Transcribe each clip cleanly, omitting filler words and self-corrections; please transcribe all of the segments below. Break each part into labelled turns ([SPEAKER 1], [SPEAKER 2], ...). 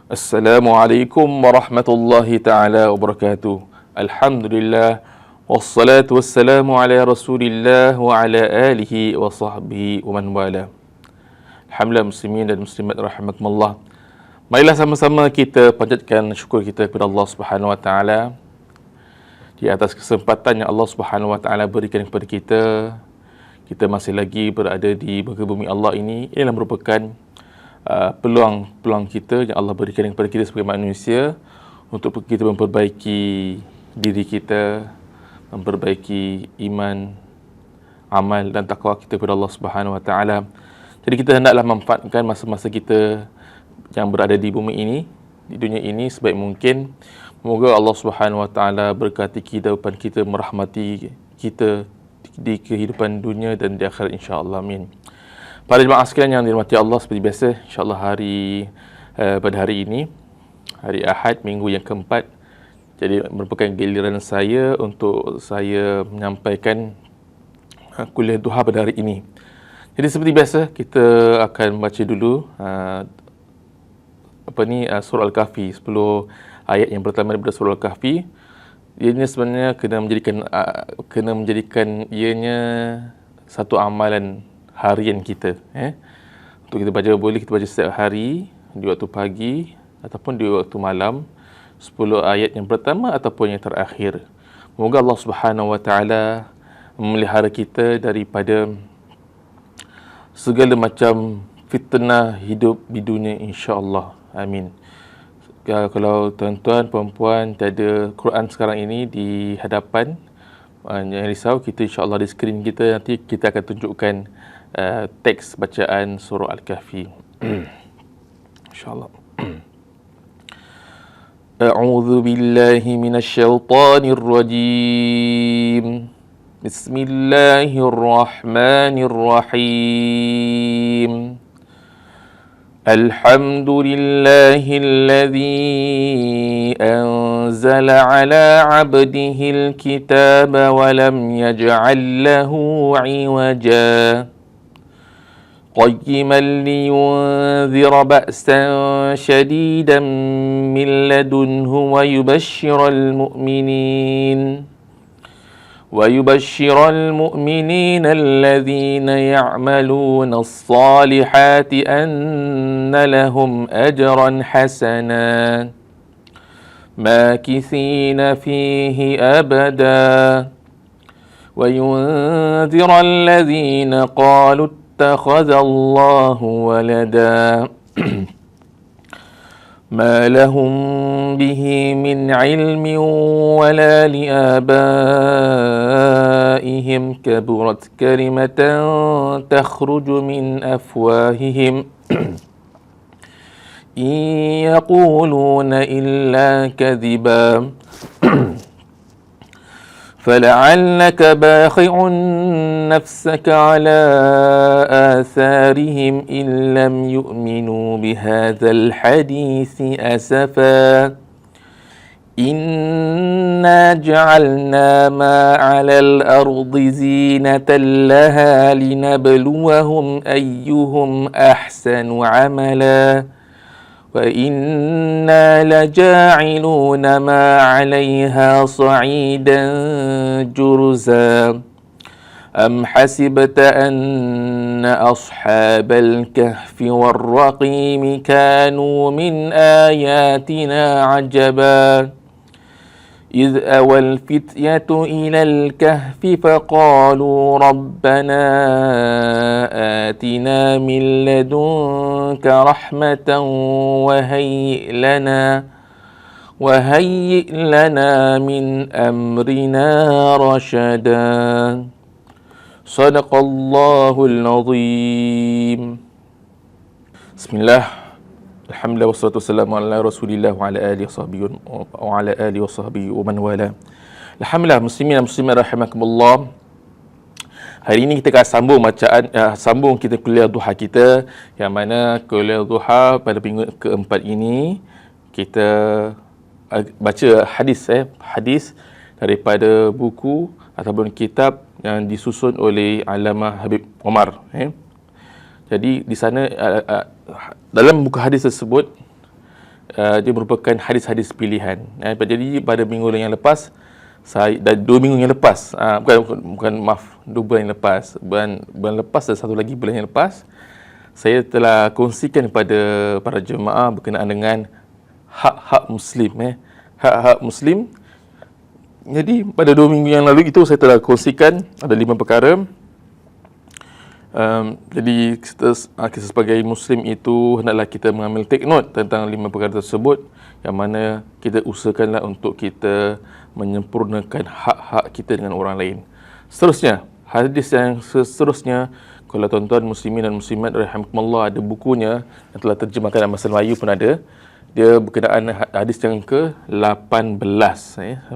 [SPEAKER 1] Assalamualaikum warahmatullahi taala wabarakatuh. Alhamdulillah wassalatu wassalamu ala Rasulillah wa ala alihi wa sahbihi wa man wala. Alhamdulillah muslimin dan muslimat rahimakumullah. Marilah sama-sama kita panjatkan syukur kita kepada Allah Subhanahu wa taala di atas kesempatan yang Allah Subhanahu wa taala berikan kepada kita. Kita masih lagi berada di muka bumi Allah ini. Ialah merupakan peluang kita yang Allah berikan kepada kita sebagai manusia untuk kita memperbaiki diri kita, memperbaiki iman, amal dan takwa kita kepada Allah Subhanahu wa taala. Jadi kita hendaklah memanfaatkan masa-masa kita yang berada di bumi ini, di dunia ini sebaik mungkin. Semoga Allah Subhanahu wa taala berkati kehidupan kita, merahmati kita di kehidupan dunia dan di akhirat insya-Allah. Amin. Para jemaah sekalian yang dirahmati Allah, seperti biasa, insya-Allah pada hari ini, hari Ahad, minggu yang keempat, jadi merupakan giliran saya untuk saya menyampaikan kuliah duha pada hari ini. Jadi seperti biasa, kita akan baca dulu surah Al-Kahfi, 10 ayat yang pertama daripada surah Al-Kahfi. Ianya sebenarnya kena menjadikan ianya satu amalan harian kita. Untuk kita baca, boleh kita baca setiap hari, di waktu pagi ataupun di waktu malam, 10 ayat yang pertama ataupun yang terakhir. Semoga Allah Subhanahu wa taala memelihara kita daripada segala macam fitnah hidup di dunia insya-Allah. Amin. Kalau tuan-tuan, puan-puan tiada Quran sekarang ini di hadapan, jangan risau, kita insya-Allah di skrin kita nanti kita akan tunjukkan teks bacaan surah Al-Kahfi. InsyaAllah. A'udzu billahi minasyaitonir rajim. Bismillahirrahmanirrahim. Alhamdulillahilladzi anzala ala 'abdihil kitaba wa lam yaj'al lahu 'iwaja. قيما لينذر بأسا شديدا من لدنه ويبشر المؤمنين الذين يعملون الصالحات أن لهم أجرا حسنا ماكثين فيه أبدا وينذر الذين قالوا اتخذ الله ولدا ما لهم به من علم ولا لآبائهم كبرت كلمة تخرج من أفواههم إن يقولون إلا كذبا فلعلك باخع نفسك على آثارهم إن لم يؤمنوا بهذا الحديث أسفا إنا جعلنا ما على الأرض زينة لها لنبلوهم أيهم أحسن عملا وإنا لجاعلون ما عليها صعيدا جرزا أم حسبت أن أصحاب الكهف والرقيم كانوا من آياتنا عجبا إذ أوى الفتية إلى الكهف فقالوا ربنا آتنا من لدنك رحمة وهيئ لنا من أمرنا رشدا صدق الله العظيم. بسم الله. Alhamdulillah wassalatu wassalamu ala Rasulillah wa ala alihi wa sahbihi wa man wala. Alhamdulillah muslimin dan muslimat rahimakumullah. Hari ini kita akan sambung kita kuliah duha kita, yang mana kuliah duha pada minggu keempat ini kita baca hadis daripada buku ataupun kitab yang disusun oleh Allamah Habib Omar. Jadi di sana dalam buku hadis tersebut dia merupakan hadis-hadis pilihan. Jadi pada minggu yang lepas, dan 2 minggu yang lepas, maaf, 2 bulan yang lepas, bulan lepas dan satu lagi bulan yang lepas, saya telah kongsikan kepada para jemaah berkenaan dengan hak-hak Muslim. Hak-hak Muslim. Jadi pada 2 minggu yang lalu itu saya telah kongsikan ada 5 perkara. Jadi kita sebagai Muslim itu hendaklah kita mengambil take note tentang 5 perkara tersebut, yang mana kita usahakanlah untuk kita menyempurnakan hak-hak kita dengan orang lain. Seterusnya, hadis yang seterusnya, kalau tuan-tuan muslimin dan muslimat rahimakumullah ada bukunya yang telah terjemahkan dalam bahasa Melayu pun ada, dia berkenaan hadis yang ke-18. 18.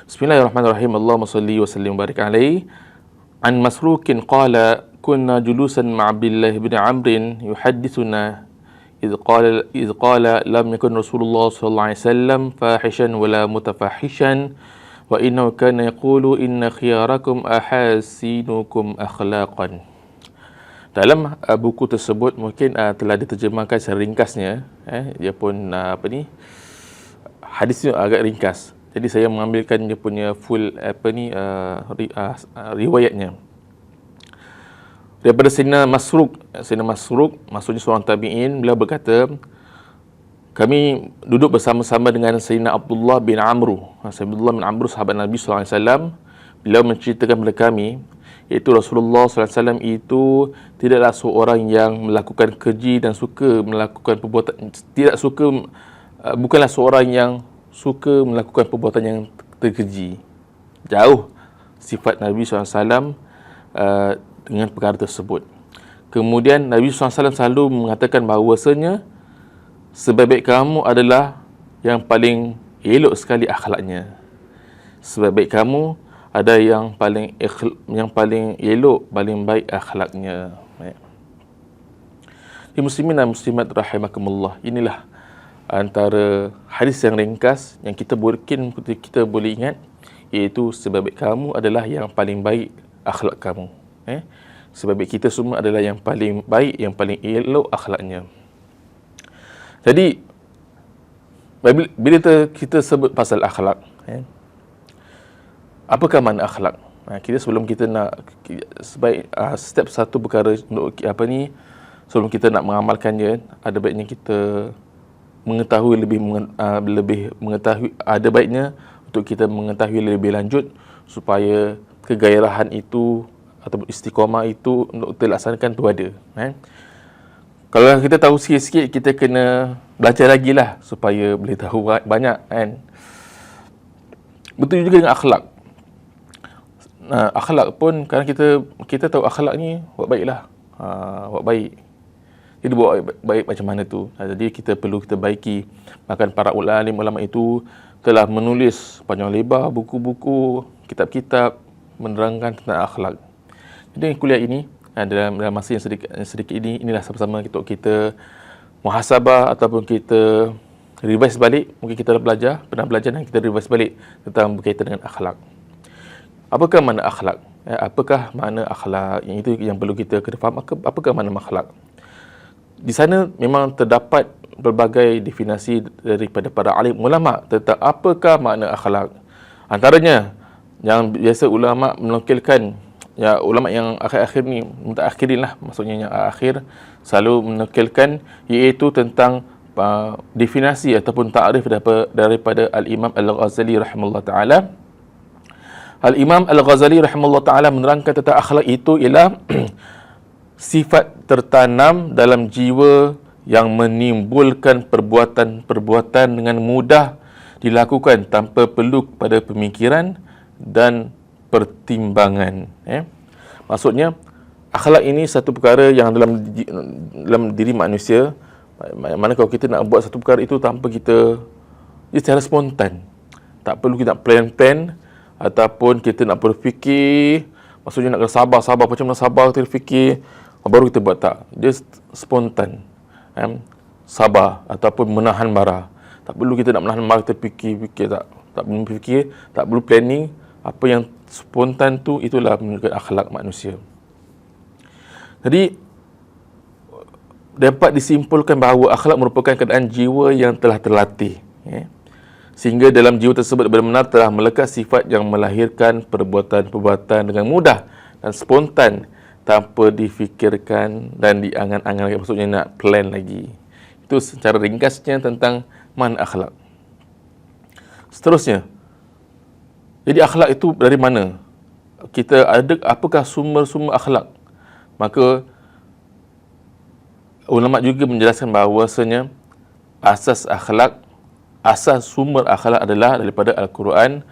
[SPEAKER 1] Bismillahirrahmanirrahim. Allahumma salli wa sallim wa barik alaihi. An Masrukin qala kunna julusan ma Abdullah bin Amr yuhaddithuna إذ قال لم يكن رسول الله صلى الله عليه وسلم فاحشا ولا متفحشا وإنه كان يقول إن خياركم أحاسنكم أخلاقا. Dalam buku tersebut mungkin telah diterjemahkan secara ringkasnya, dia pun hadisnya agak ringkas. Jadi saya mengambilkan dia punya full riwayatnya. Daripada Sayyidina Masruq, maksudnya seorang tabi'in, beliau berkata, kami duduk bersama-sama dengan Sayyidina Abdullah bin Amr. Abdullah bin Amr, sahabat Nabi SAW. Beliau menceritakan kepada kami, iaitu Rasulullah SAW itu tidaklah seorang yang melakukan keji dan suka melakukan perbuatan, bukanlah seorang yang suka melakukan perbuatan yang terkeji. Jauh sifat Nabi SAW dengan perkara tersebut. Kemudian Nabi SAW selalu mengatakan bahawasanya sebaik-baik kamu adalah yang paling elok sekali akhlaknya. Sebaik-baik kamu ada yang paling elok, paling baik akhlaknya. Muslimin dan muslimat rahimakumullah, inilah antara hadis yang ringkas yang kita boleh ingat, iaitu sebaik-baik kamu adalah yang paling baik akhlak kamu. Sebab kita semua adalah yang paling baik, yang paling elok akhlaknya. Jadi bila kita sebut pasal akhlak, apakah makna akhlak? Kita sebelum kita nak step satu perkara untuk sebelum kita nak mengamalkannya, ada baiknya kita mengetahui lebih mengetahui, ada baiknya untuk kita mengetahui lebih lanjut supaya kegairahan itu atau istiqamah itu untuk dilaksanakan tu ada. Kalau kita tahu sikit-sikit, kita kena belajar lagi lah supaya boleh tahu banyak, kan. Betul juga dengan akhlak. Akhlak pun kadang kita tahu akhlak ni buat baiklah, buat baik. Jadi buat baik macam mana tu. Jadi kita perlu kita baiki. Bahkan para ulama itu telah menulis panjang lebar buku-buku, kitab-kitab menerangkan tentang akhlak. Jadi kuliah ini dalam masa yang sedikit ini, inilah sama-sama kita muhasabah ataupun kita revise balik. Mungkin kita pernah belajar dan kita revise balik tentang berkaitan dengan akhlak. Apakah makna akhlak? Apakah makna akhlak? Yang itu yang perlu kita kena faham. Apakah makna akhlak? Di sana memang terdapat berbagai definisi daripada para alim ulama tentang apakah makna akhlak. Antaranya yang biasa ulama menukilkan, ulama yang akhir-akhir ni, mutaakhirin lah, maksudnya yang akhir selalu menukilkan, iaitu tentang definisi ataupun ta'rif daripada Al-Imam Al-Ghazali rahimahullah ta'ala. Al-Imam Al-Ghazali rahimahullah ta'ala menerangkan tentang akhlak itu ialah sifat tertanam dalam jiwa yang menimbulkan perbuatan-perbuatan dengan mudah dilakukan tanpa perlu pada pemikiran dan pertimbangan. Maksudnya akhlak ini satu perkara yang dalam diri manusia. Mana kalau kita nak buat satu perkara itu tanpa kita secara spontan, tak perlu kita nak plan ataupun kita nak berfikir, maksudnya nak kena sabar macam mana sabar, kita fikir baru kita buat. Tak, dia spontan, sabar ataupun menahan marah. Tak perlu kita nak menahan marah, kita fikir, tak perlu fikir, tak perlu planning. Apa yang spontan tu, itulah menunjukkan akhlak manusia. Jadi dapat disimpulkan bahawa akhlak merupakan keadaan jiwa yang telah terlatih, sehingga dalam jiwa tersebut benar-benar telah melekat sifat yang melahirkan perbuatan-perbuatan dengan mudah dan spontan tanpa difikirkan dan diangan-angan, maksudnya nak plan lagi. Itu secara ringkasnya tentang mana akhlak. Seterusnya, jadi akhlak itu dari mana? Apakah sumber-sumber akhlak? Maka ulama juga menjelaskan bahawasanya asas sumber akhlak adalah daripada Al-Quran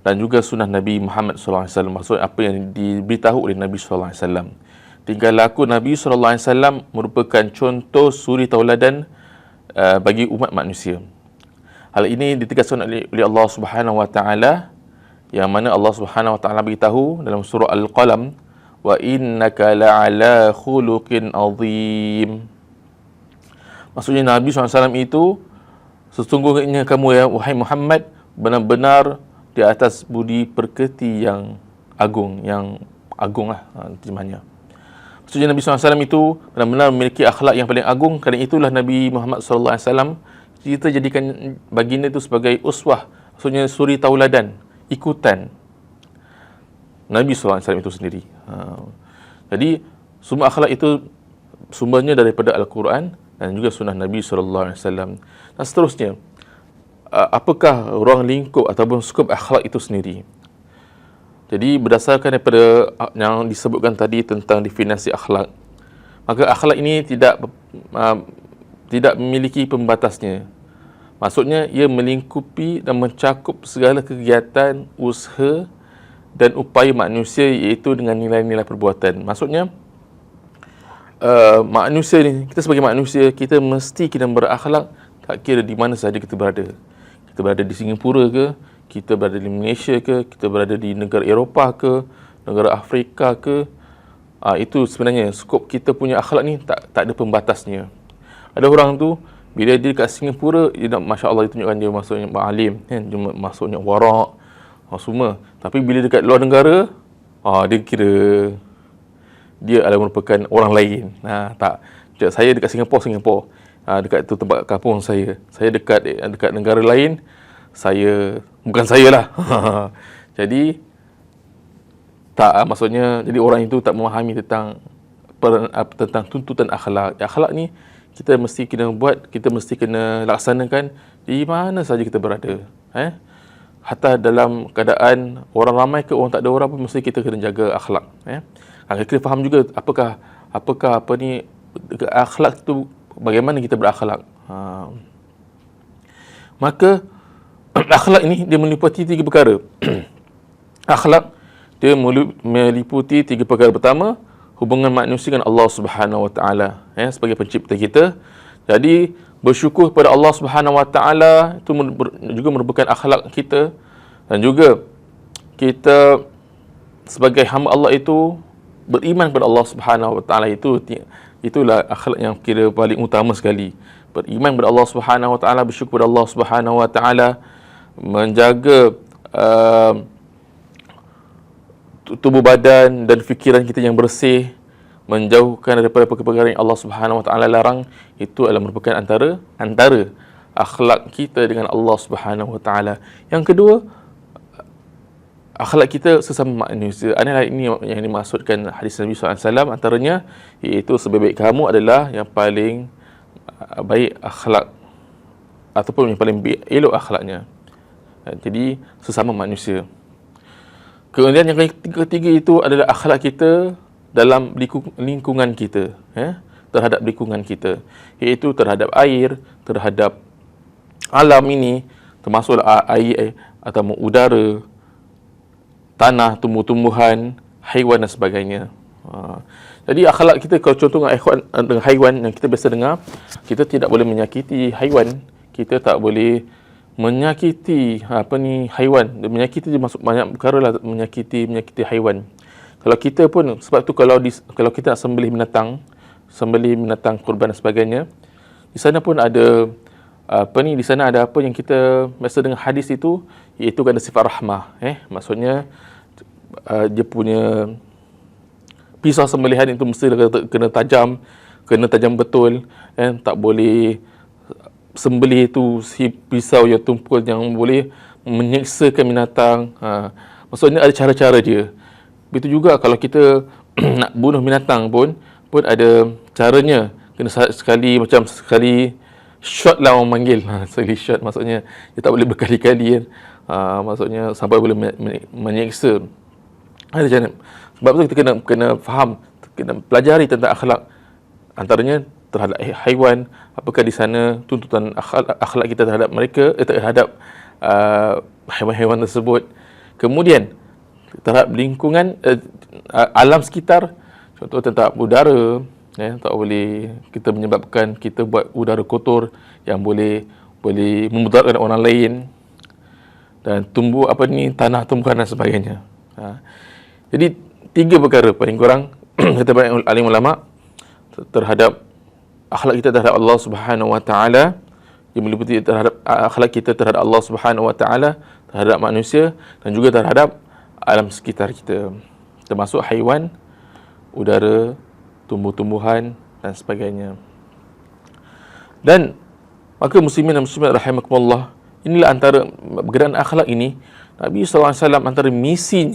[SPEAKER 1] dan juga sunnah Nabi Muhammad SAW. Maksudnya apa yang diberitahu oleh Nabi SAW. Tingkah laku Nabi SAW merupakan contoh suri tauladan bagi umat manusia. Hal ini ditegaskan oleh Allah Subhanahu Wa Taala, yang mana Allah Subhanahu Wa Taala beritahu dalam surah Al-Qalam, wa innaka la'ala khuluqin azim. Maksudnya Nabi SAW itu, sesungguhnya kamu ya wahai Muhammad benar-benar di atas budi pekerti yang agung lah terjemahannya. Maksudnya Nabi SAW itu benar-benar memiliki akhlak yang paling agung. Kerana itulah Nabi Muhammad SAW kita jadikan baginda itu sebagai uswah, maksudnya suri tauladan, ikutan Nabi SAW itu sendiri. Jadi semua akhlak itu sumbernya daripada Al-Quran dan juga sunnah Nabi SAW. Dan seterusnya, apakah ruang lingkup ataupun skop akhlak itu sendiri? Jadi berdasarkan daripada yang disebutkan tadi tentang definisi akhlak, maka akhlak ini tidak memiliki pembatasnya. Maksudnya ia melingkupi dan mencakup segala kegiatan, usaha dan upaya manusia, iaitu dengan nilai-nilai perbuatan. Maksudnya manusia ni, kita sebagai manusia, kita mesti kena berakhlak tak kira di mana sahaja kita berada. Kita berada di Singapura ke, kita berada di Malaysia ke, kita berada di negara Eropah ke, negara Afrika ke, itu sebenarnya skop kita punya akhlak ni tak ada pembatasnya. Ada orang tu bila dia dekat Singapura, dia nak, Masya Allah, dia tunjukkan dia maksudnya alim, kan, dia maksudnya warak, semua. Tapi bila dekat luar negara, dia kira dia adalah merupakan orang lain. Tak. Saya dekat Singapura. Dekat tu tempat kampung saya. Saya dekat negara lain, bukan saya lah. Jadi tak, maksudnya jadi orang itu tak memahami tentang tuntutan akhlak. Akhlak ni kita mesti kena buat, kita mesti kena laksanakan di mana saja kita berada. Hatta dalam keadaan orang ramai ke orang tak ada orang pun, mesti kita kena jaga akhlak. Kita faham juga apakah akhlak tu, bagaimana kita berakhlak. Maka akhlak ini dia meliputi 3 perkara. Akhlak dia meliputi 3 perkara. Pertama, hubungan manusia dengan Allah Subhanahu Wa Taala, sebagai pencipta kita. Jadi bersyukur kepada Allah Subhanahu Wa Taala itu juga merupakan akhlak kita, dan juga kita sebagai hamba Allah itu beriman kepada Allah Subhanahu Wa Taala, itulah akhlak yang kira paling utama sekali. Beriman kepada Allah Subhanahu Wa Taala, bersyukur kepada Allah Subhanahu Wa Taala, menjaga tubuh badan dan fikiran kita yang bersih, menjauhkan daripada perkara-perkara yang Allah Subhanahu Wa Taala larang. Itu adalah merupakan antara akhlak kita dengan Allah Subhanahu Wa Taala. Yang kedua, akhlak kita sesama manusia. Ini yang dimaksudkan hadis Nabi SAW, antaranya iaitu sebaik-baik kamu adalah yang paling baik akhlak, ataupun yang paling elok akhlaknya. Jadi sesama manusia. Kemudian yang ketiga itu adalah akhlak kita dalam lingkungan kita, terhadap lingkungan kita, iaitu terhadap air, terhadap alam ini, termasuk air atau udara, tanah, tumbuh-tumbuhan, haiwan dan sebagainya. Jadi akhlak kita, kalau contoh dengan haiwan yang kita biasa dengar, kita tidak boleh menyakiti haiwan, kita tak boleh menyakiti haiwan. Menyakiti masuk banyak perkara lah, menyakiti haiwan. Kalau kita pun, sebab tu kalau kita nak sembelih binatang kurban dan sebagainya, di sana pun ada di sana ada apa yang kita biasa dengan hadis itu, iaitu ada sifat rahmah. Maksudnya dia punya pisau sembelihan itu mesti kena tajam, kena tajam betul, tak boleh sembelih tu si pisau yang tumpul yang boleh menyeksakan binatang. Maksudnya ada cara-cara dia. Begitu juga kalau kita nak bunuh binatang pun ada caranya. Kena sekali, macam sekali shot lah orang panggil. Sekali shot maksudnya dia tak boleh berkali-kali kan. Maksudnya sampai boleh menyeksa. Ada cara. Sebab tu kita kena faham, kena pelajari tentang akhlak. Antaranya terhadap haiwan, apakah di sana tuntutan akhlak kita terhadap mereka, terhadap haiwan-haiwan tersebut. Kemudian terhadap lingkungan, alam sekitar, contoh tentang udara, tak boleh kita menyebabkan kita buat udara kotor yang boleh memudaratkan orang lain, dan tanah tumbuhan dan sebagainya. Jadi 3 perkara paling kurang kata banyak alim ulama terhadap akhlak kita terhadap Allah Subhanahu Wa Taala, yang meliputi terhadap akhlak kita terhadap Allah Subhanahu Wa Taala, terhadap manusia dan juga terhadap alam sekitar kita, termasuk haiwan, udara, tumbuh-tumbuhan dan sebagainya. Dan maka muslimin dan muslimat rahimakumullah, inilah antara berkenaan akhlak ini Nabi SAW antara misi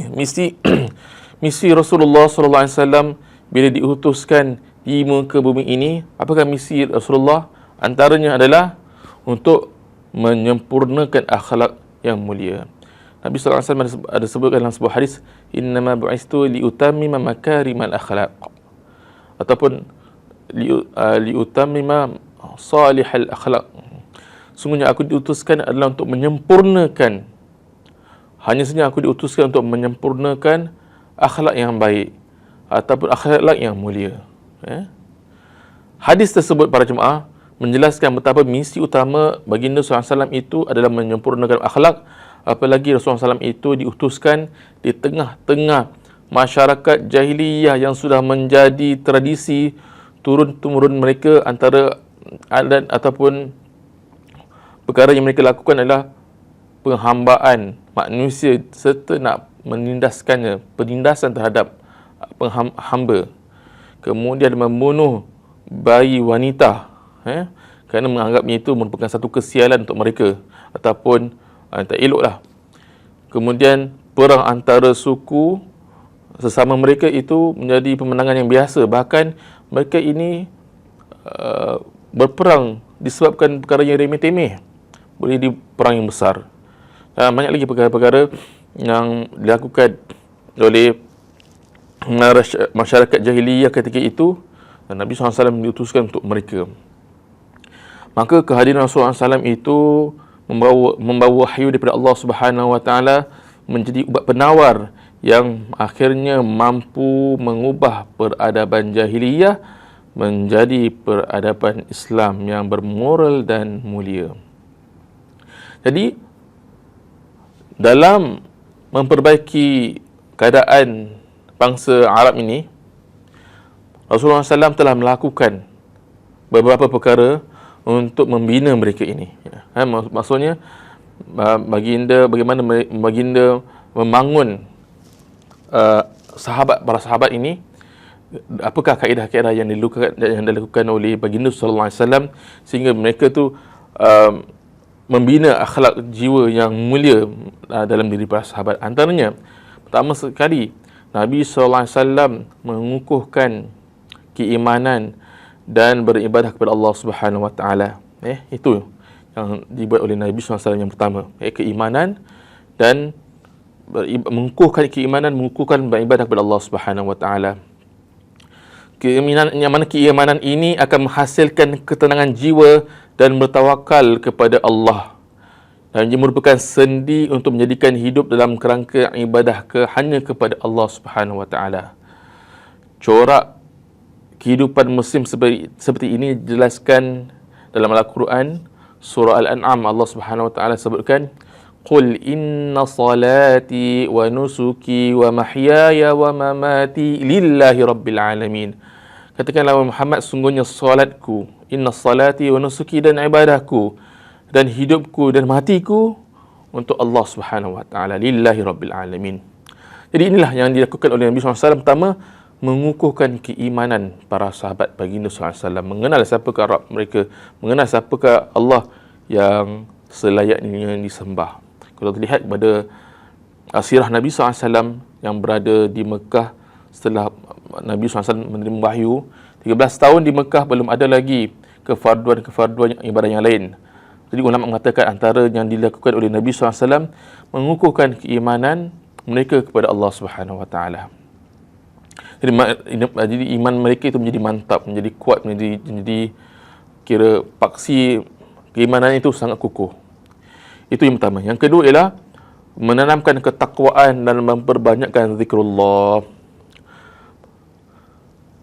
[SPEAKER 1] Rasulullah SAW bila diutuskan di muka bumi ini. Apakah misi Rasulullah? Antaranya adalah untuk menyempurnakan akhlak yang mulia. Nabi SAW ada sebutkan dalam sebuah hadis, innama bu'istu liutammima makarimal akhlaq, ataupun liutammima salihal akhlaq. Sungguhnya aku diutuskan adalah untuk menyempurnakan, hanya saja aku diutuskan untuk menyempurnakan akhlak yang baik ataupun akhlak yang mulia. Hadis tersebut para jemaah menjelaskan betapa misi utama baginda SAW itu adalah menyempurnakan akhlak. Apalagi Rasulullah SAW itu diutuskan di tengah-tengah masyarakat jahiliyah yang sudah menjadi tradisi turun-temurun mereka. Antara adat ataupun perkara yang mereka lakukan adalah penghambaan manusia serta nak menindaskannya, penindasan terhadap hamba. Kemudian membunuh bayi wanita kerana menganggapnya itu merupakan satu kesialan untuk mereka ataupun tak eloklah. Kemudian perang antara suku sesama mereka itu menjadi pemenangan yang biasa. Bahkan mereka ini berperang disebabkan perkara yang remeh-temeh, boleh di perang yang besar. Dan banyak lagi perkara-perkara yang dilakukan oleh masyarakat jahiliyah ketika itu, dan Nabi SAW diutuskan untuk mereka. Maka kehadiran Rasulullah SAW itu membawa wahyu daripada Allah Subhanahu Wa Taala menjadi ubat penawar yang akhirnya mampu mengubah peradaban jahiliyah menjadi peradaban Islam yang bermoral dan mulia. Jadi dalam memperbaiki keadaan bangsa Arab ini, Rasulullah SAW telah melakukan beberapa perkara untuk membina mereka ini. Maksudnya bagaimana baginda membangun para sahabat ini. Apakah kaedah-kaedah yang dilakukan oleh baginda sallallahu alaihi wasallam sehingga mereka tu membina akhlak jiwa yang mulia dalam diri para sahabat. Antaranya, pertama sekali, Nabi sallallahu alaihi wasallam mengukuhkan keimanan dan beribadah kepada Allah Subhanahu Wa Taala. Itu yang dibuat oleh Nabi SAW yang pertama, keimanan dan mengukuhkan keimanan, mengukuhkan beribadah kepada Allah Subhanahu Wa Taala. Keimanan yang mana keimanan ini akan menghasilkan ketenangan jiwa dan bertawakal kepada Allah, dan ia merupakan sendi untuk menjadikan hidup dalam kerangka ibadah hanya kepada Allah Subhanahu Wa Taala. Corak kehidupan Muslim seperti ini dijelaskan dalam Al-Quran, surah Al-An'am. Allah Subhanahu Wa Taala sebutkan, Qul inna salati wa nusuki wa mahyaya wa mamati lillahi rabbil alamin. Katakanlah Muhammad, sungguhnya salatku, inna salati wa nusuki, dan ibadahku dan hidupku dan matiku untuk Allah Subhanahu Wa Taala, lillahi rabbil alamin. Jadi inilah yang dilakukan oleh Nabi SAW. Pertama, mengukuhkan keimanan para sahabat baginda SAW, mengenal siapakah Rabb mereka, mengenal siapakah Allah yang selayaknya disembah. Kalau terlihat pada sirah Nabi SAW yang berada di Mekah setelah Nabi SAW menerima wahyu, 13 tahun di Mekah belum ada lagi kefarduan ibadah yang lain. Jadi ulama mengatakan antara yang dilakukan oleh Nabi SAW mengukuhkan keimanan mereka kepada Allah Subhanahu Wa Taala. Jadi iman mereka itu menjadi mantap, menjadi kuat, menjadi kira paksi keimanan itu sangat kukuh. Itu yang pertama. Yang kedua ialah menanamkan ketakwaan dan memperbanyakkan zikrullah.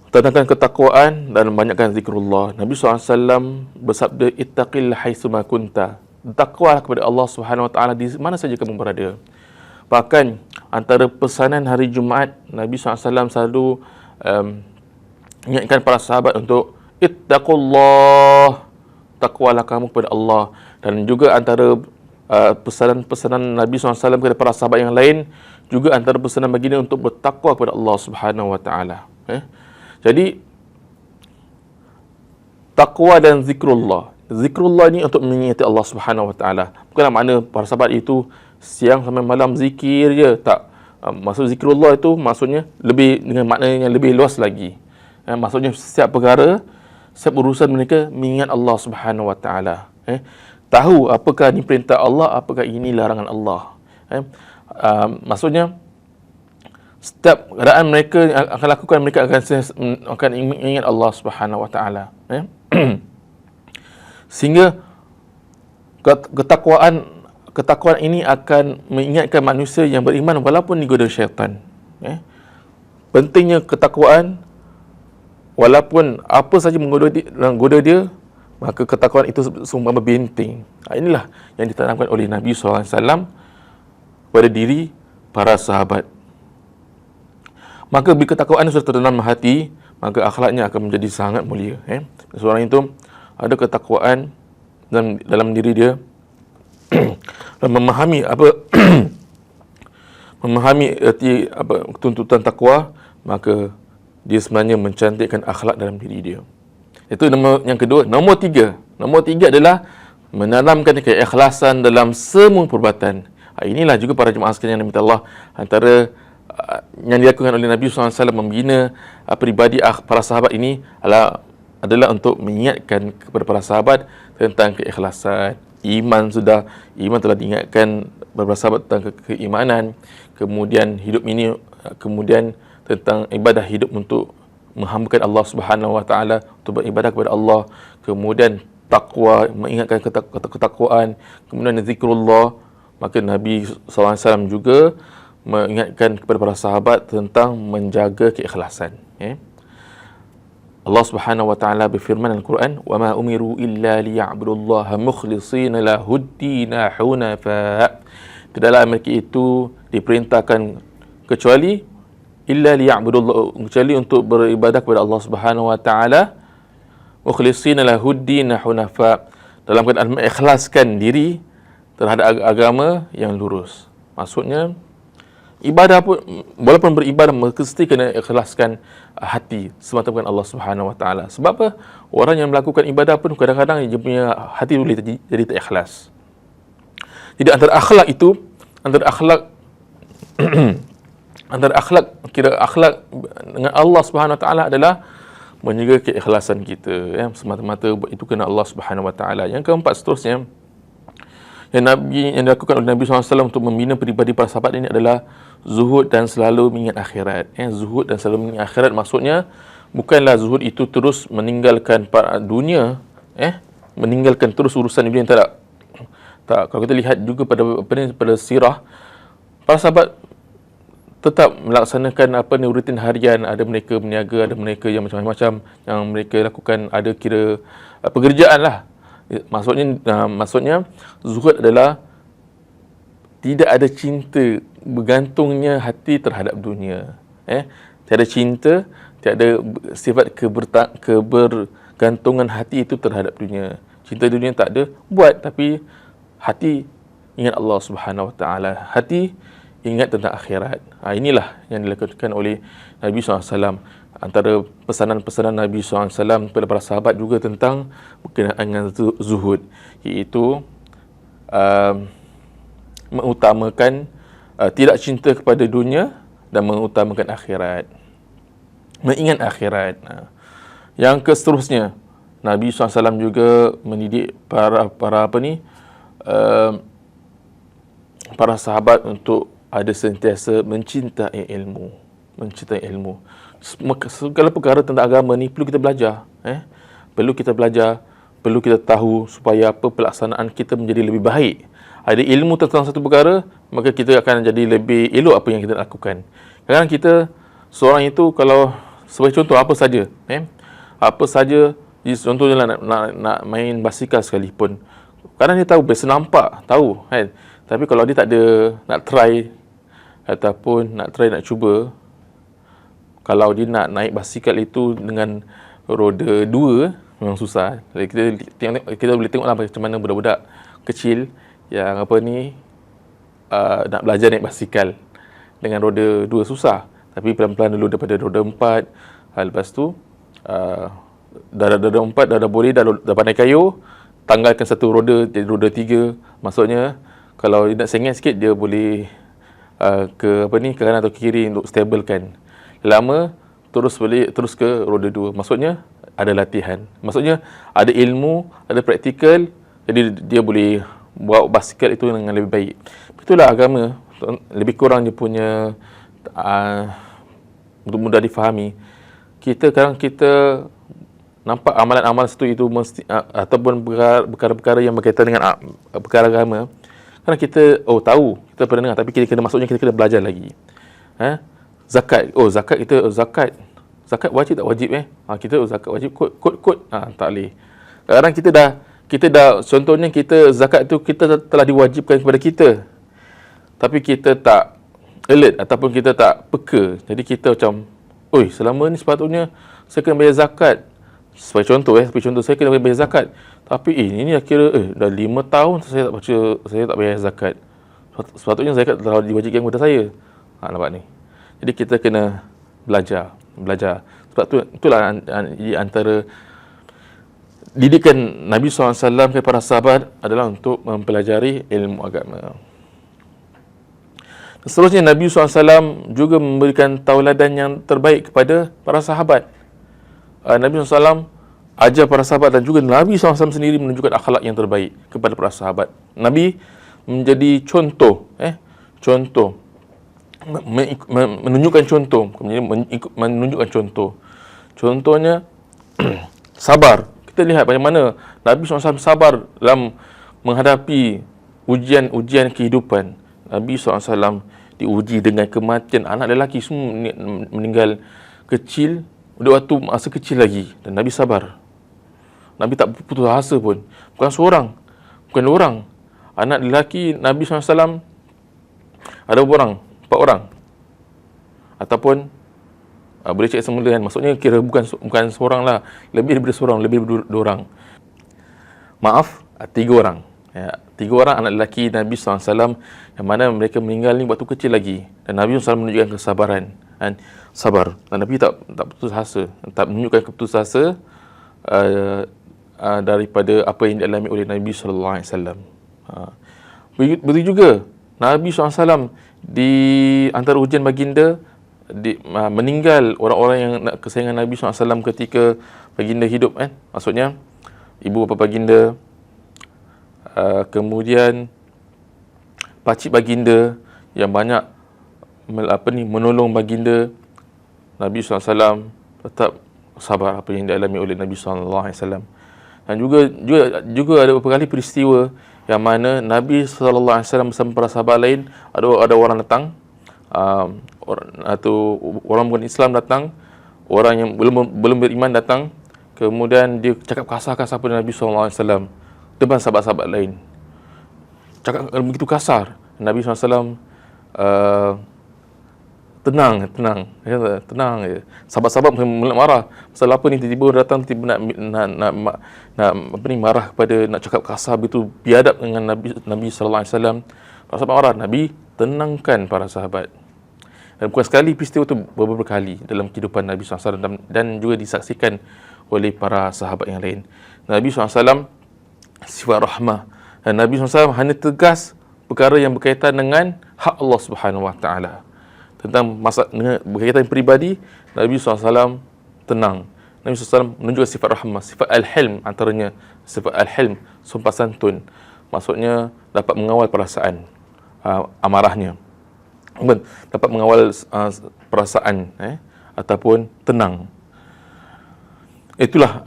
[SPEAKER 1] Tanamkan ketakwaan dan banyakkan zikrullah. Nabi SAW bersabda, ittaqil haitsuma kunta. Takwalah kepada Allah Subhanahu Wa Taala di mana saja kamu berada. Bahkan antara pesanan hari Jumaat, Nabi SAW selalu ingatkan para sahabat untuk ittaqullah, takwalah kamu kepada Allah. Dan juga antara pesanan-pesanan Nabi SAW kepada para sahabat yang lain, juga antara pesanan baginda untuk bertakwa kepada Allah Subhanahu Wa Taala. Jadi takwa dan zikrullah. Zikrullah ni untuk mengingati Allah Subhanahu Wa Taala. Bukanlah makna para sahabat itu siang sampai malam zikir je, tak. Maksud zikrullah itu maksudnya lebih dengan makna yang lebih luas lagi. Maksudnya setiap perkara, setiap urusan mereka mengingat Allah Subhanahu Wa Taala. Tahu apakah ini perintah Allah, apakah ini larangan Allah. Maksudnya setiap keadaan mereka akan lakukan, mereka akan ingat Allah Subhanahu Wa Taala. Sehingga ketakwaan ini akan mengingatkan manusia yang beriman walaupun digoda syaitan. Pentingnya ketakwaan, walaupun apa saja menggoda dia, maka ketakwaan itu seumpama benteng. Inilah yang ditanamkan oleh Nabi SAW pada diri para sahabat. Maka bila ketakwaan sudah tertanam hati, maka akhlaknya akan menjadi sangat mulia. Seorang itu ada ketakwaan dalam diri dia, dan memahami memahami erti tuntutan takwa, maka dia sebenarnya mencantikkan akhlak dalam diri dia. Itu yang kedua. Nombor tiga adalah menanamkan keikhlasan dalam semua perbuatan. Inilah juga para jemaah sekalian yang minta Allah, antara yang dilakukan oleh Nabi SAW membina peribadi para sahabat ini adalah untuk mengingatkan kepada para sahabat tentang keikhlasan. Iman telah diingatkan beberapa sahabat tentang keimanan, kemudian hidup ini, kemudian tentang ibadah hidup untuk menghambakan Allah Subhanahu Wa Taala, untuk beribadah kepada Allah, kemudian takwa, mengingatkan ketakwaan, kemudian zikrullah. Maka Nabi SAW juga mengingatkan kepada para sahabat tentang menjaga keikhlasan. Allah Subhanahu Wa Taala berfirman dalam Al-Quran, "Wa ma umiru illa liya'budullaha mukhlishina lahud-dina hunafa." Tidaklah mereka itu diperintahkan kecuali untuk beribadah kepada Allah Subhanahu Wa Taala mukhlishina lahud-dina hunafa, dalam keadaan mengikhlaskan diri terhadap agama yang lurus. Maksudnya ibadah pun, walaupun beribadah, mesti kena ikhlaskan hati semata-mata Allah Subhanahu Wa Taala. Sebab apa? Orang yang melakukan ibadah pun kadang-kadang dia punya hati boleh jadi tak ikhlas. Jadi antara akhlak akhlak dengan Allah Subhanahu Wa Taala adalah menjaga keikhlasan kita, semata-mata itu kena Allah Subhanahu Wa Taala. Yang keempat seterusnya yang dilakukan oleh Nabi SAW untuk membina peribadi para sahabat ini adalah zuhud dan selalu mengingat akhirat. Zuhud dan selalu mengingat akhirat maksudnya bukanlah zuhud itu terus meninggalkan dunia, meninggalkan terus urusan dunia, tak. Kalau kita lihat juga pada sirah, para sahabat tetap melaksanakan rutin harian. Ada mereka berniaga, ada mereka yang macam-macam yang mereka lakukan, ada kira pekerjaan lah. Maksudnya zuhud adalah tidak ada cinta, bergantungnya hati terhadap dunia. Tiada cinta, tiada sifat kebergantungan hati itu terhadap dunia. Cinta dunia tak ada, buat, tapi hati ingat Allah Subhanahu Wa Taala. Hati ingat tentang akhirat. Inilah yang dilakukan oleh Nabi SAW. Antara pesanan-pesanan Nabi SAW kepada para sahabat juga tentang berkenaan dengan zuhud, iaitu mengutamakan tidak cinta kepada dunia dan mengutamakan akhirat, mengingat akhirat. Yang seterusnya, Nabi SAW juga mendidik para sahabat untuk ada sentiasa mencintai ilmu. Segala perkara tentang agama ni perlu kita belajar. Perlu kita belajar, perlu kita tahu supaya pelaksanaan kita menjadi lebih baik. Ada ilmu tentang satu perkara, maka kita akan jadi lebih elok apa yang kita lakukan. Kadang-kadang kita, seorang itu kalau, sebagai contoh apa saja, contohnya nak main basikal sekalipun, kadang dia tahu, biasa nampak, tahu kan. Tapi kalau dia tak ada nak try, ataupun nak cuba, kalau dia nak naik basikal itu dengan roda 2, memang susah. Kita boleh tengoklah macam mana budak-budak kecil yang nak belajar naik basikal dengan roda 2 susah. Tapi pelan-pelan dulu daripada roda 4, lepas tu dah roda 4 dah boleh, dah pandai kayuh, tanggalkan satu roda jadi roda 3. Maksudnya kalau dia nak sengit sikit, dia boleh ke kanan atau ke kiri untuk stablekan. Lama terus ke roda 2. Maksudnya ada latihan. Maksudnya ada ilmu, ada praktikal, jadi dia boleh buat basikal itu dengan lebih baik. Itulah agama, lebih kurang dia punya untuk mudah difahami. Kadang kita nampak amalan-amalan itu mesti, ataupun perkara-perkara yang berkaitan dengan perkara agama, kadang kita tahu, kita pernah dengar, tapi maksudnya kita kena belajar lagi. Zakat, zakat wajib tak wajib kita zakat wajib kot tak boleh. Kadang kita dah contohnya kita zakat tu kita telah diwajibkan kepada kita, tapi kita tak alert ataupun kita tak peka. Jadi kita macam, selama ni sepatutnya saya kena bayar zakat. Sebagai contoh saya kena bayar zakat, tapi ini kira dah 5 tahun saya tak bayar zakat. Sepatutnya zakat telah diwajibkan kepada saya. Nampak ni. Jadi kita kena belajar. Sebab itulah antara didikan Nabi SAW kepada para sahabat adalah untuk mempelajari ilmu agama. Seterusnya, Nabi SAW juga memberikan tauladan yang terbaik kepada para sahabat. Nabi SAW ajar para sahabat, dan juga Nabi SAW sendiri menunjukkan akhlak yang terbaik kepada para sahabat. Nabi menjadi contoh, menunjukkan contoh. Contohnya sabar. Kita lihat bagaimana Nabi SAW sabar dalam menghadapi ujian kehidupan. Nabi SAW diuji dengan kematian anak lelaki, semua meninggal kecil, waktu masa kecil lagi, dan Nabi sabar. Nabi tak putus asa pun. Bukan dua orang. Anak lelaki Nabi SAW ada berapa orang? 4 orang. Ataupun boleh cek semula kan. Maksudnya kira bukan seorang lah. Lebih daripada seorang, lebih daripada 2 orang. Maaf, 3 orang. 3 orang anak lelaki Nabi SAW yang mana mereka meninggal ni waktu kecil lagi. Dan Nabi SAW menunjukkan kesabaran. Sabar. Dan Nabi tak putus asa. Tak menunjukkan keputus asa daripada apa yang dialami oleh Nabi SAW. Begitu juga Nabi SAW di antara ujian baginda, meninggal orang-orang yang kesayangan Nabi SAW ketika baginda hidup maksudnya ibu bapa baginda, kemudian pakcik baginda yang banyak menolong baginda. Nabi SAW tetap sabar apa yang dialami oleh Nabi SAW. Dan juga ada beberapa kali peristiwa yang mana Nabi SAW bersama para sahabat lain, ada orang datang, atau orang bukan Islam datang, orang yang belum beriman datang, kemudian dia cakap kasar-kasar pada Nabi SAW depan sahabat-sahabat lain. Cakap begitu kasar. Nabi SAW tenang je. Sahabat-sahabat mula marah. Pasal apa ni, tiba-tiba datang, tiba nak marah kepada, nak cakap kasar begitu biadab dengan Nabi SAW. Sahabat marah. Nabi tenangkan para sahabat. Dan bukan sekali peristiwa itu, beberapa kali dalam kehidupan Nabi SAW dan juga disaksikan oleh para sahabat yang lain. Nabi SAW sifat rahmah, dan Nabi SAW hanya tegas perkara yang berkaitan dengan hak Allah Subhanahu Wa Taala. Tentang berkaitan peribadi, Nabi SAW tenang. Nabi SAW menunjukkan sifat rahmah, sifat al-hilm, antaranya sifat al-hilm, sumpah santun. Maksudnya dapat mengawal perasaan amarahnya, dapat mengawal perasaan ataupun tenang. Itulah,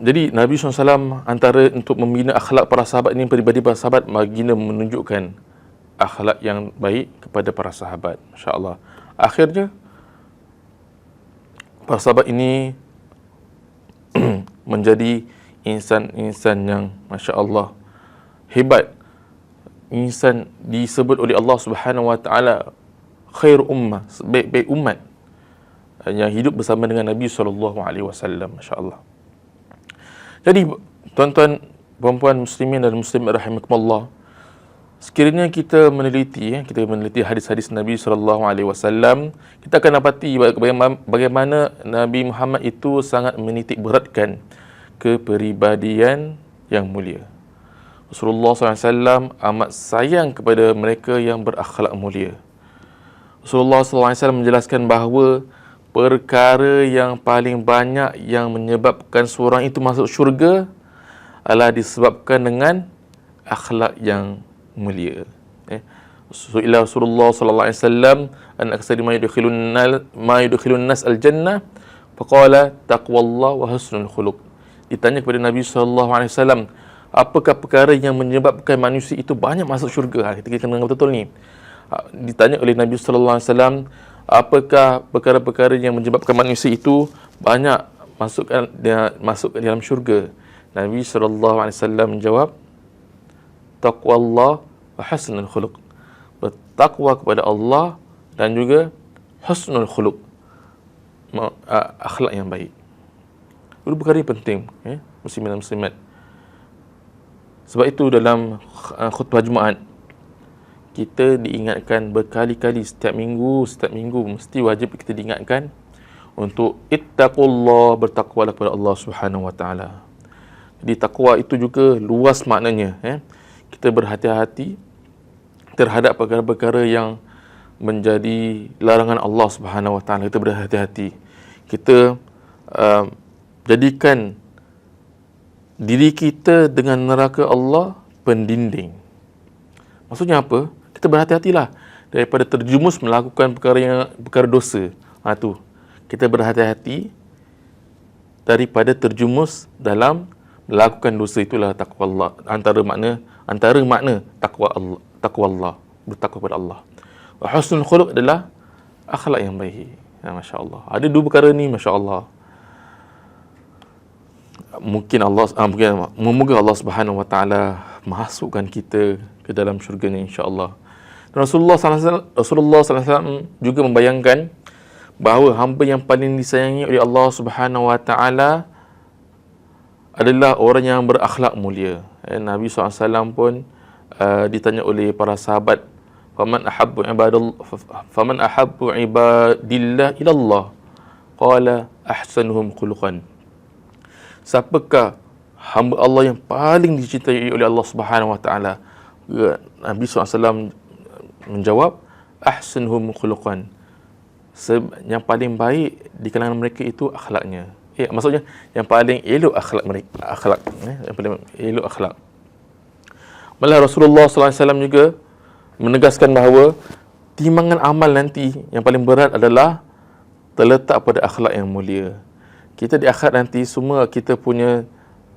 [SPEAKER 1] jadi Nabi SAW antara untuk membina akhlak para sahabat ini, peribadi para sahabat, baginda menunjukkan akhlak yang baik kepada para sahabat. Masya-Allah. Akhirnya para sahabat ini menjadi insan-insan yang masya-Allah hebat. Insan disebut oleh Allah Subhanahu Wa Taala khair ummah, sebaik-baik umat yang hidup bersama dengan Nabi SAW. Masya-Allah. Jadi tuan-tuan, puan-puan muslimin dan muslimat rahimakumullah, sekiranya kita meneliti hadis-hadis Nabi SAW, kita akan dapati bagaimana Nabi Muhammad itu sangat menitik beratkan kepribadian yang mulia. Rasulullah SAW amat sayang kepada mereka yang berakhlak mulia. Rasulullah SAW menjelaskan bahawa perkara yang paling banyak yang menyebabkan seorang itu masuk syurga adalah disebabkan dengan akhlak yang mulia. Su'ila Rasulullah SAW an aksari ma yudkhilun nas al-jannah faqala taqwallah wa husnul khuluq. Ditanya kepada Nabi SAW, apakah perkara yang menyebabkan manusia itu banyak masuk syurga? Kita kena betul-betul ni. Ditanya oleh Nabi SAW, apakah perkara-perkara yang menyebabkan manusia itu banyak masuk ke dalam syurga? Nabi SAW menjawab, taqwallah wa husnul khuluq. Bertakwa kepada Allah dan juga husnul khuluq, akhlak yang baik. Itu perkara yang penting, muslimin dan muslimat. Sebab itu dalam khutbah Jumaat kita diingatkan berkali-kali, setiap minggu mesti wajib kita diingatkan untuk ittaqullah, bertakwalah kepada Allah Subhanahu Wa Taala. Jadi takwa itu juga luas maknanya. Kita berhati-hati terhadap perkara-perkara yang menjadi larangan Allah Subhanahu Wa Taala. Kita berhati-hati. Kita jadikan diri kita dengan neraka Allah pendinding. Maksudnya apa? Kita berhati-hatilah daripada terjumus melakukan perkara dosa. Tu. Kita berhati-hati daripada terjumus dalam melakukan dosa. Itulah takwa Allah. Antara makna takwa Allah, bertakwa kepada Allah. Wa husnul khuluq adalah akhlak yang baik. Masya-Allah. Ada dua perkara ni, masya-Allah. Moga Allah Subhanahu Wa Taala masukkan kita ke dalam syurga-Nya, insya-Allah. Rasulullah SAW juga membayangkan bahawa hamba yang paling disayangi oleh Allah Subhanahu Wa Taala adalah orang yang berakhlak mulia. Nabi SAW pun ditanya oleh para sahabat, faman ahabbu ibadillah ila Allah, qala ahsanuhum khuluqan. Siapakah hamba Allah yang paling dicintai oleh Allah Subhanahu Wa Taala? Nabi SAW menjawab, ahsanuhum khuluqan. Yang paling baik di kalangan mereka itu akhlaknya. Maksudnya yang paling elok akhlak mereka, yang paling elok akhlak. Malah Rasulullah SAW juga menegaskan bahawa timbangan amal nanti yang paling berat adalah terletak pada akhlak yang mulia. Kita di akhirat nanti semua kita punya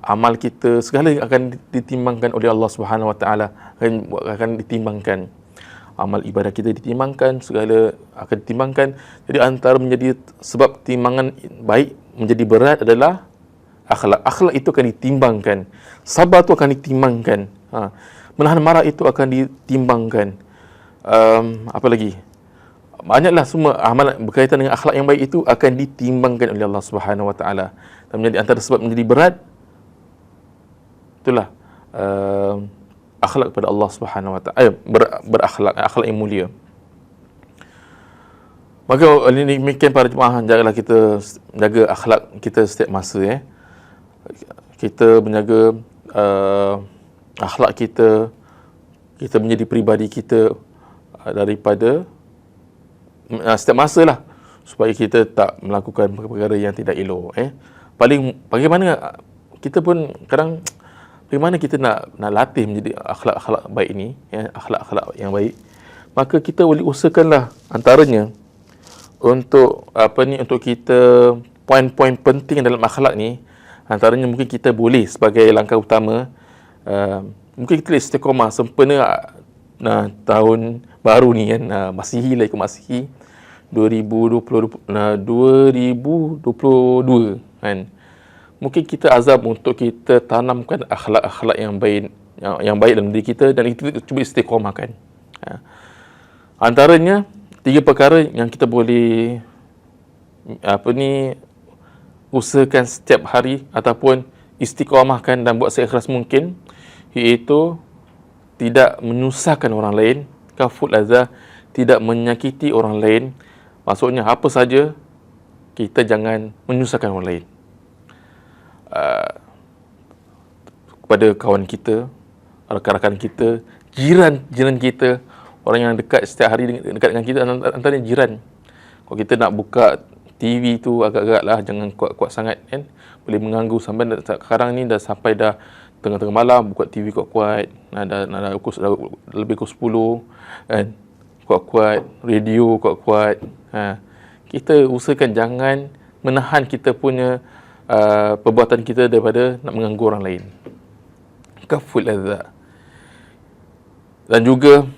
[SPEAKER 1] amal kita segala akan ditimbangkan oleh Allah Subhanahu Wa Taala, akan ditimbangkan. Amal ibadah kita ditimbangkan, segala akan ditimbangkan. Jadi antara menjadi sebab timbangan baik menjadi berat adalah akhlak. Akhlak itu akan ditimbangkan. Sabar itu akan ditimbangkan. Menahan marah itu akan ditimbangkan. Apa lagi? Banyaklah semua amalan berkaitan dengan akhlak yang baik itu akan ditimbangkan oleh Allah Subhanahu Wa Taala. Dan menjadi antara sebab menjadi berat itulah akhlak kepada Allah Subhanahu Wa Taala, berakhlak, akhlak yang mulia. Maka ini demikian para jemaah, jagalah kita jaga akhlak kita setiap masa. Kita menjaga akhlak kita, kita menjadi peribadi kita daripada setiap masa lah, supaya kita tak melakukan perkara yang tidak elok. Bagaimana kita pun kadang, bagaimana kita nak latih menjadi akhlak-akhlak baik ini, akhlak-akhlak yang baik. Maka kita boleh usahakanlah antaranya untuk untuk kita poin-poin penting dalam akhlak ni. Antaranya mungkin kita boleh sebagai langkah utama, mungkin kita istiqamah sempena tahun baru ni kan, Masihi lah, ikut Masihi 2022 kan. Mungkin kita azam untuk kita tanamkan akhlak-akhlak yang baik dalam diri kita, dan kita cuba istiqamahkan. Antaranya 3 perkara yang kita boleh usahakan setiap hari ataupun istiqamahkan dan buat seikhlas mungkin, iaitu tidak menyusahkan orang lain, kaful azah, tidak menyakiti orang lain. Maksudnya apa saja, kita jangan menyusahkan orang lain. Kepada kawan kita, rakan-rakan kita, jiran kita, orang yang dekat setiap hari dekat dengan kita, antaranya jiran. Kalau kita nak buka TV tu agak-agak lah, jangan kuat-kuat sangat kan, boleh mengganggu. Sampai sekarang ni dah sampai dah tengah-tengah malam buka TV kuat-kuat, dah lebih pukul 10 kan, kuat-kuat, radio kuat-kuat. Kita usahakan jangan menahan kita punya perbuatan kita daripada nak mengganggu orang lain. Kaful adza. Dan juga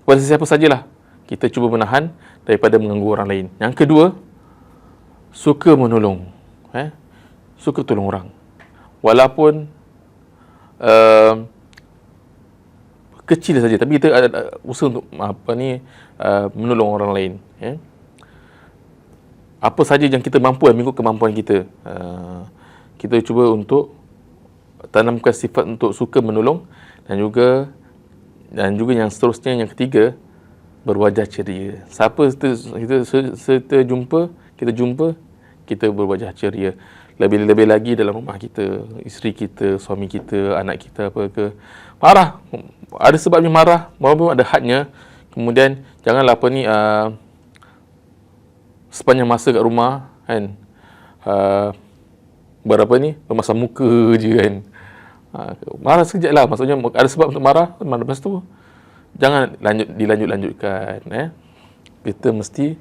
[SPEAKER 1] kepada siapa sajalah, kita cuba menahan daripada mengganggu orang lain. Yang kedua, suka menolong. Suka tolong orang. Walaupun kecil saja, tapi kita ada usaha untuk menolong orang lain. Apa saja yang kita mampu, mengikut kemampuan kita. Kita cuba untuk tanamkan sifat untuk suka menolong, dan juga yang seterusnya, yang ketiga, berwajah ceria. Siapa kita jumpa, kita berwajah ceria. Lebih-lebih lagi dalam rumah kita, isteri kita, suami kita, anak kita, apa ke, marah, ada sebabnya marah, walaupun ada hadnya. Kemudian janganlah sepanjang masa kat rumah kan, bermasam muka je kan. Marah sekejap lah, maksudnya ada sebab untuk marah, lepas tu jangan dilanjutkan. Kita mesti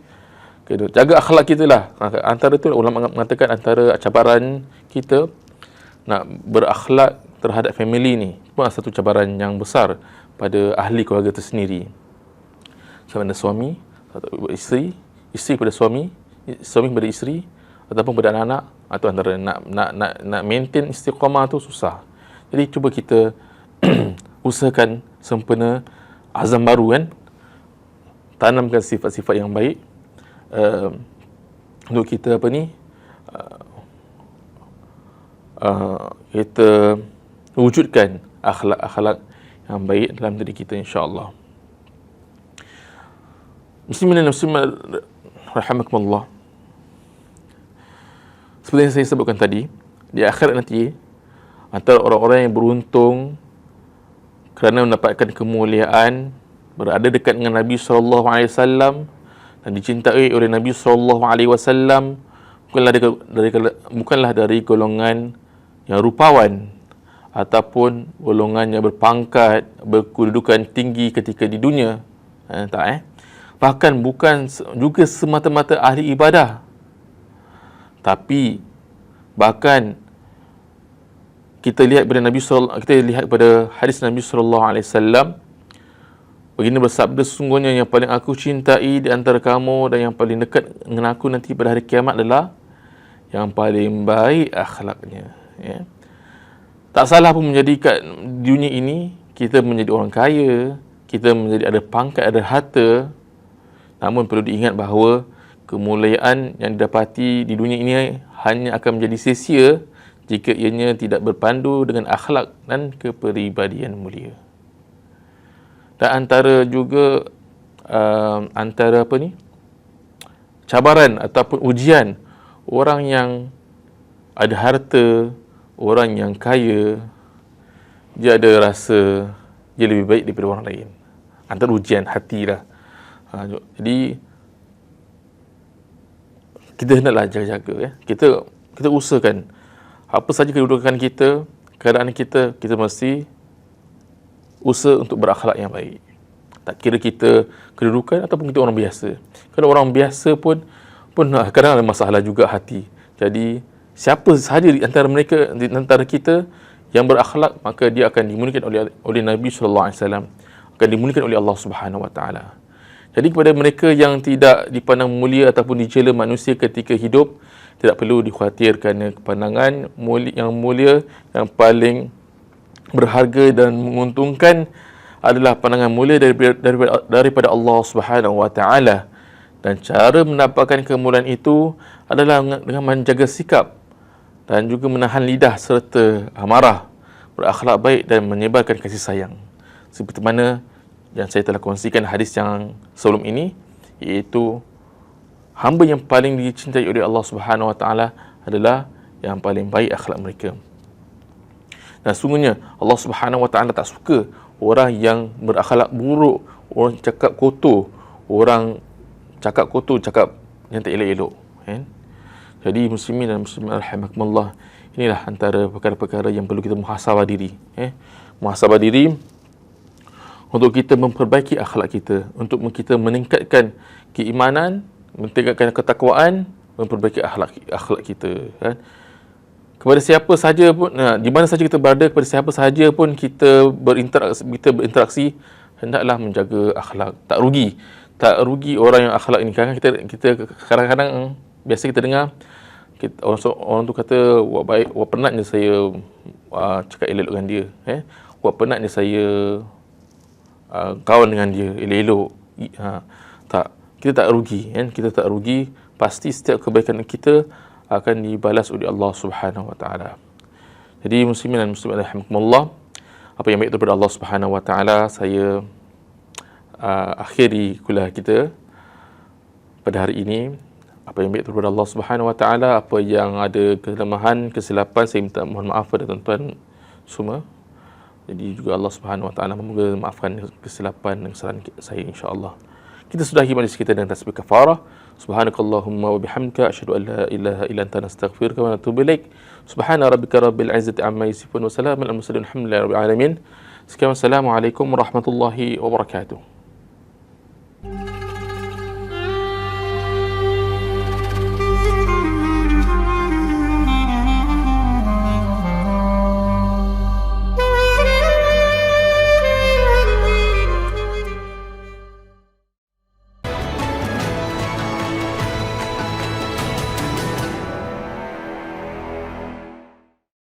[SPEAKER 1] jaga akhlak kita lah. Antara tu ulama mengatakan, antara cabaran kita nak berakhlak terhadap family ni pun satu cabaran yang besar pada ahli keluarga tersendiri. Sama ada suami atau isteri pada suami pada isteri, ataupun pada anak-anak, atau antara nak maintain istiqamah tu susah. Jadi cuba kita usahakan sempena azam baru kan, tanamkan sifat-sifat yang baik untuk kita kita wujudkan akhlak-akhlak yang baik dalam diri kita, insya-Allah. Bismillahirrahmanirrahim. Rahimakumullah. Seperti yang saya sebutkan tadi, di akhirat nanti, antara orang-orang yang beruntung kerana mendapatkan kemuliaan, berada dekat dengan Nabi SAW dan dicintai oleh Nabi SAW, bukanlah dari golongan yang rupawan ataupun golongan yang berpangkat, berkedudukan tinggi ketika di dunia. Bahkan bukan juga semata-mata ahli ibadah, tapi bahkan kita lihat pada hadis Nabi SAW, begini bersabda, sesungguhnya yang paling aku cintai di antara kamu dan yang paling dekat dengan aku nanti pada hari kiamat adalah yang paling baik akhlaknya. Tak salah pun menjadikan dunia ini kita menjadi orang kaya, kita menjadi ada pangkat, ada harta. Namun perlu diingat bahawa kemuliaan yang didapati di dunia ini hanya akan menjadi sia-sia jika ianya tidak berpandu dengan akhlak dan kepribadian mulia. Dan antara juga cabaran ataupun ujian orang yang ada harta, orang yang kaya, dia ada rasa dia lebih baik daripada orang lain. Antara ujian hati lah. Jadi kita hendaklah jaga-jaga, ya. Kita usahakan apa saja kedudukan kita, keadaan kita mesti usaha untuk berakhlak yang baik. Tak kira kita kedudukan ataupun kita orang biasa. Kalau orang biasa pun kadang ada masalah juga hati. Jadi siapa sahaja di antara kita yang berakhlak, maka dia akan dimuliakan oleh Nabi sallallahu alaihi wasallam, akan dimuliakan oleh Allah Subhanahu wa taala. Jadi kepada mereka yang tidak dipandang mulia ataupun dicela manusia ketika hidup, tidak perlu dikhawatirkan. Pandangan yang mulia, yang paling berharga dan menguntungkan adalah pandangan mulia daripada Allah Subhanahu wa taala. Dan cara mendapatkan kemuliaan itu adalah dengan menjaga sikap dan juga menahan lidah serta amarah, berakhlak baik dan menyebarkan kasih sayang. Seperti mana yang saya telah kongsikan hadis yang sebelum ini, iaitu hamba yang paling dicintai oleh Allah Subhanahu wa taala adalah yang paling baik akhlak mereka. Dan sungguhnya Allah Subhanahu wa taala tak suka orang yang berakhlak buruk, orang cakap kotor, cakap yang tak elok-elok, kan? Jadi muslimin dan muslimat rahimakumullah, inilah antara perkara-perkara yang perlu kita muhasabah diri, muhasabah diri untuk kita memperbaiki akhlak kita, untuk kita meningkatkan keimanan, meningkatkan ketakwaan, memperbaiki akhlak kita, kan? Kepada siapa saja pun, di mana saja kita berada, kepada siapa saja pun kita berinteraksi, hendaklah menjaga akhlak. Tak rugi orang yang akhlak ini. Kita kadang-kadang biasa kita dengar orang tu kata, wah penatnya saya cakap elok dengan dia, wah penatnya saya kawan dengan dia elok-elok. Kita tak rugi, kan? Kita tak rugi. Pasti setiap kebaikan kita akan dibalas oleh Allah Subhanahu wa taala. Jadi muslimin dan muslimat rahimakumullah, apa yang baik daripada Allah Subhanahu wa taala, saya akhiri kuliah kita pada hari ini. Apa yang baik daripada Allah Subhanahu wa taala, apa yang ada kelemahan, kesilapan, saya minta mohon maaf pada tuan-tuan semua. Jadi juga Allah Subhanahu wa taala semoga maafkan kesilapan dan kesalahan saya, insya-Allah. Kita sudahi majlis kita dengan tasbih kafarah. Subhanakallahumma wa bihamdika asyhadu an la ilaha illa anta nastaghfiruka wa natubu ilaik. Subhana rabbika rabbil izzati amma yasifun wa salamun alal mursalin walhamdulillahi rabbil alamin. Sekian, wassalamu alaikum warahmatullahi wabarakatuh.